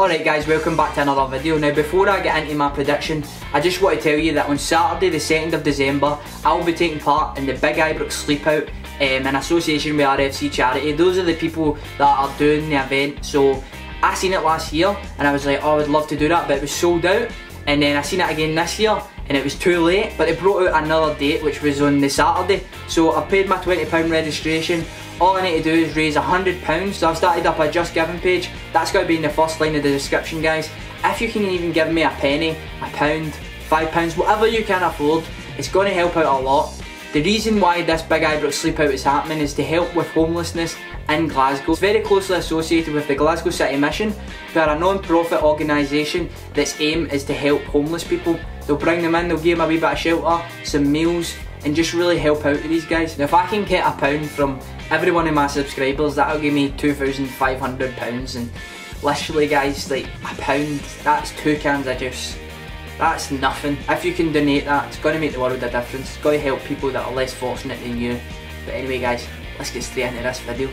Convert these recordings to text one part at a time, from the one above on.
Alright guys, welcome back to another video. Now before I get into my prediction, I just want to tell you that on Saturday the 2nd of December, I'll be taking part in the Big Ibrox Sleep Out in association with RFC Charity. Those are the people that are doing the event. So I seen it last year and I was like, oh, I would love to do that, but it was sold out. And then I seen it again this year and it was too late, but they brought out another date which was on the Saturday. So I paid my £20 registration. All I need to do is raise £100, so I've started up a Just Giving page. That's going to be in the first line of the description, guys. If you can even give me a penny, a pound, £5, whatever you can afford, it's going to help out a lot. The reason why this Big Ibrox Sleep Out is happening is to help with homelessness in Glasgow. It's very closely associated with the Glasgow City Mission, who are a non-profit organisation that's aim is to help homeless people. They'll bring them in, they'll give them a wee bit of shelter, some meals, and just really help out these guys. Now if I can get a pound from every one of my subscribers, that'll give me £2,500, and literally guys, like a pound, that's 2 cans of juice. That's nothing. If you can donate that, it's going to make the world a difference. It's going to help people that are less fortunate than you. But anyway guys, let's get straight into this video.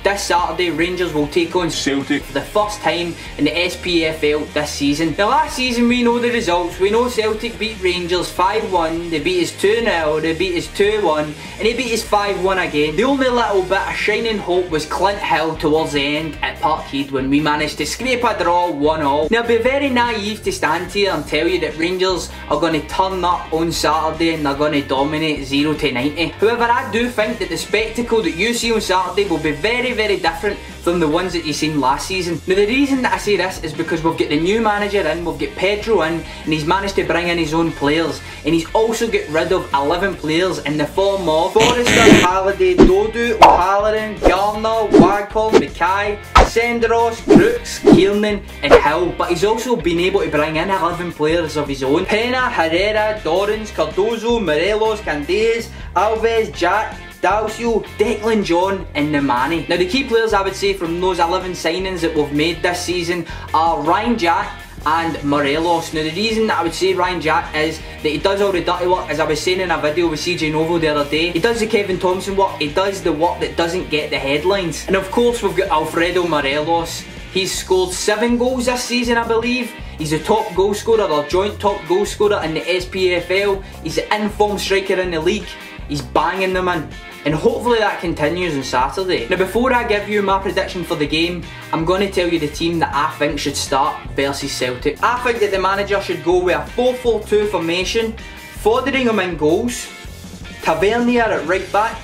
This Saturday, Rangers will take on Celtic for the first time in the SPFL this season. Now last season we know the results. We know Celtic beat Rangers 5-1, they beat us 2-0, they beat us 2-1, and they beat us 5-1 again. The only little bit of shining hope was Clint Hill towards the end at Parkhead when we managed to scrape a draw 1-1. Now it'd be very naive to stand here and tell you that Rangers are going to turn up on Saturday and they're going to dominate 0-90. However, I do think that the spectacle that you see on Saturday will be very different from the ones that you seen last season. Now the reason that I say this is because we've got the new manager in, we've got Pedro in, and he's managed to bring in his own players, and he's also got rid of 11 players in the form of Forrester, Halliday, Dodu, O'Halloran, Garner, Wagpal, Mackay, Senderos, Brooks, Kiernan and Hill. But he's also been able to bring in 11 players of his own. Pena, Herrera, Dorrans, Cardozo, Morelos, Candeias, Alves, Jack, Dalcio, Declan John and Nemani. Now the key players I would say from those 11 signings that we've made this season are Ryan Jack and Morelos. Now the reason that I would say Ryan Jack is that he does all the dirty work, as I was saying in a video with CJ Novo the other day. He does the Kevin Thompson work, he does the work that doesn't get the headlines. And of course we've got Alfredo Morelos. He's scored 7 goals this season, I believe. He's the top goal scorer, or joint top goal scorer in the SPFL. He's the informed striker in the league. He's banging them in. And hopefully that continues on Saturday. Now before I give you my prediction for the game, I'm going to tell you the team that I think should start versus Celtic. I think that the manager should go with a 4-4-2 formation, Fotheringham in goals, Tavernier at right back,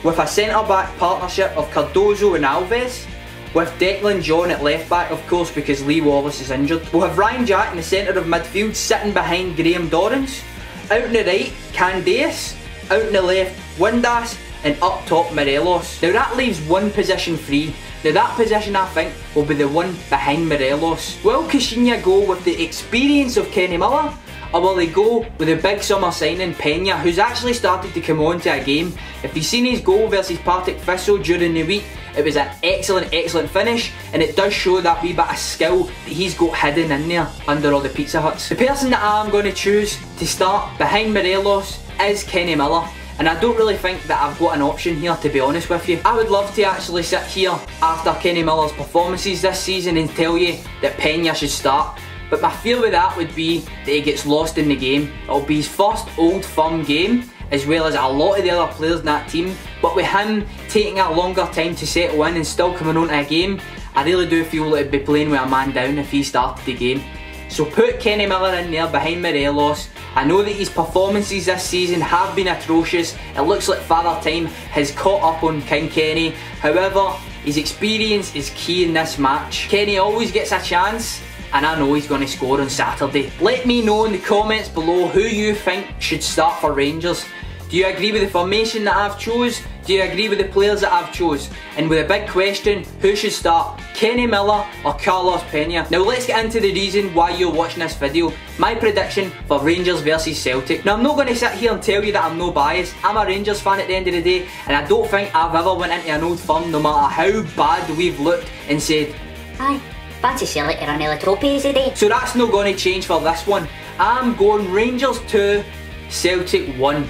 with a centre back partnership of Cardozo and Alves, with Declan John at left back, of course, because Lee Wallace is injured. We'll have Ryan Jack in the centre of midfield, sitting behind Graham Dorrans. Out on the right, Candeias. Out on the left, Windass. And up top, Morelos. Now that leaves one position free. Now that position I think will be the one behind Morelos. Will Caixinha go with the experience of Kenny Miller, or will they go with the big summer signing Pena, who's actually started to come on to a game? If you've seen his goal versus Partick Thistle during the week, it was an excellent finish, and it does show that wee bit of skill that he's got hidden in there under all the Pizza Huts. The person that I'm going to choose to start behind Morelos is Kenny Miller. And I don't really think that I've got an option here, to be honest with you. I would love to actually sit here after Kenny Miller's performances this season and tell you that Pena should start. But my fear with that would be that he gets lost in the game. It'll be his first Old Firm game, as well as a lot of the other players in that team. But with him taking a longer time to settle in and still coming on to a game, I really do feel that he'd be playing with a man down if he started the game. So put Kenny Miller in there behind Morelos. I know that his performances this season have been atrocious. It looks like Father Time has caught up on King Kenny. However, his experience is key in this match. Kenny always gets a chance, and I know he's going to score on Saturday. Let me know in the comments below who you think should start for Rangers. Do you agree with the formation that I've chose? Do you agree with the players that I've chose? And with a big question, who should start? Kenny Miller or Carlos Pena? Now let's get into the reason why you're watching this video. My prediction for Rangers versus Celtic. Now I'm not going to sit here and tell you that I'm no biased. I'm a Rangers fan at the end of the day, and I don't think I've ever went into an Old Firm, no matter how bad we've looked, and said, aye, fancy Celtic are on the trophies today. So that's not going to change for this one. I'm going Rangers 2, Celtic 1.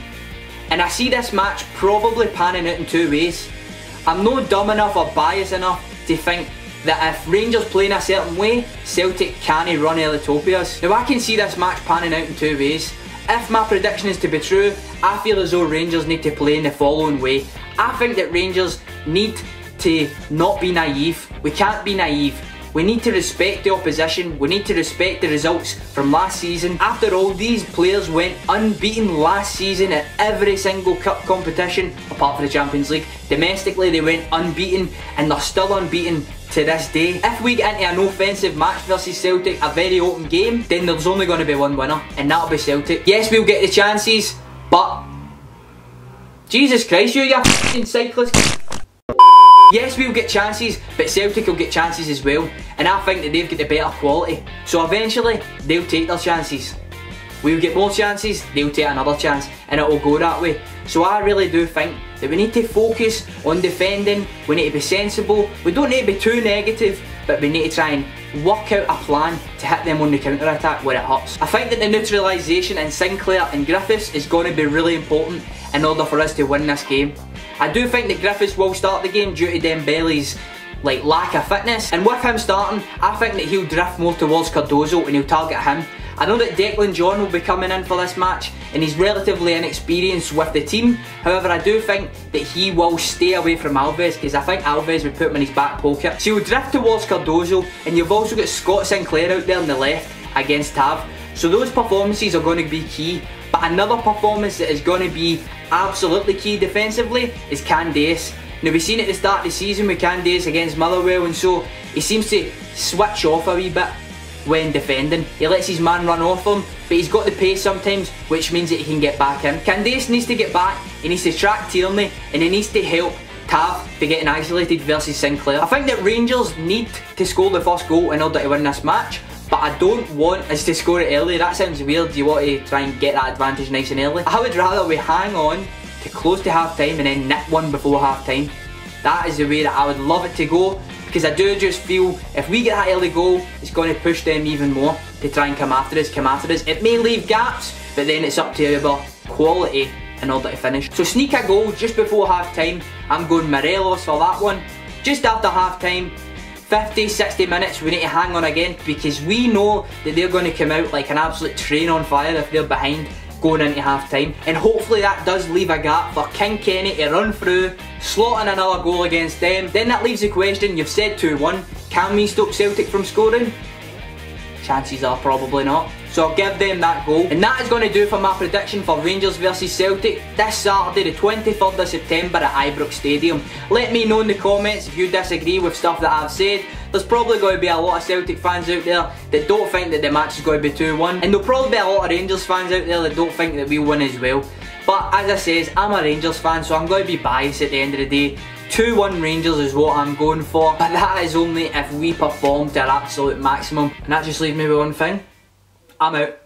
And I see this match probably panning out in two ways. I'm not dumb enough or biased enough to think that if Rangers play in a certain way, Celtic can't run early top of us. Now I can see this match panning out in two ways. If my prediction is to be true, I feel as though Rangers need to play in the following way. I think that Rangers need to not be naive. We can't be naive. We need to respect the opposition. We need to respect the results from last season. After all, these players went unbeaten last season at every single cup competition, apart from the Champions League. Domestically, they went unbeaten, and they're still unbeaten to this day. If we get into an offensive match versus Celtic, a very open game, then there's only going to be one winner, and that'll be Celtic. Yes, we'll get the chances, but Jesus Christ, you f***ing cyclist. Yes, we'll get chances, but Celtic will get chances as well, and I think that they've got the better quality. So eventually, they'll take their chances. We'll get more chances, they'll take another chance, and it will go that way. So I really do think that we need to focus on defending, we need to be sensible, we don't need to be too negative, but we need to try and work out a plan to hit them on the counter-attack where it hurts. I think that the neutralisation in Sinclair and Griffiths is going to be really important in order for us to win this game. I do think that Griffiths will start the game due to Dembele's lack of fitness, and with him starting, I think that he'll drift more towards Cardozo and he'll target him. I know that Declan John will be coming in for this match, and he's relatively inexperienced with the team. However, I do think that he will stay away from Alves, because I think Alves would put him in his back pocket. So he'll drift towards Cardozo, and you've also got Scott Sinclair out there on the left against Tav. So those performances are going to be key. But another performance that is going to be absolutely key defensively is Candace. Now we've seen at the start of the season with Candace against Motherwell, and so he seems to switch off a wee bit when defending. He lets his man run off him, but he's got the pace sometimes, which means that he can get back in. Candace needs to get back, he needs to track Tierney, and he needs to help Tav to getting isolated versus Sinclair. I think that Rangers need to score the first goal in order to win this match, but I don't want us to score it early. That sounds weird. You want to try and get that advantage nice and early. I would rather we hang on to close to half time and then nick one before half time. That is the way that I would love it to go, because I do just feel if we get that early goal, it's going to push them even more to try and come after us. It may leave gaps, but then it's up to our quality in order to finish. So sneak a goal just before half time. I'm going Morelos for that one. Just after half time, 50-60 minutes, we need to hang on again, because we know that they're going to come out like an absolute train on fire if they're behind going into half time, and hopefully that does leave a gap for King Kenny to run through, slot in another goal against them. Then that leaves the question, you've said 2-1, can we stop Celtic from scoring? Chances are probably not. So I'll give them that goal. And that is going to do for my prediction for Rangers versus Celtic this Saturday, the 23rd of September at Ibrox Stadium. Let me know in the comments if you disagree with stuff that I've said. There's probably going to be a lot of Celtic fans out there that don't think that the match is going to be 2-1. And there'll probably be a lot of Rangers fans out there that don't think that we'll win as well. But as I says, I'm a Rangers fan, so I'm going to be biased at the end of the day. 2-1 Rangers is what I'm going for, but that is only if we perform to our absolute maximum. And that just leaves me with one thing. I'm out.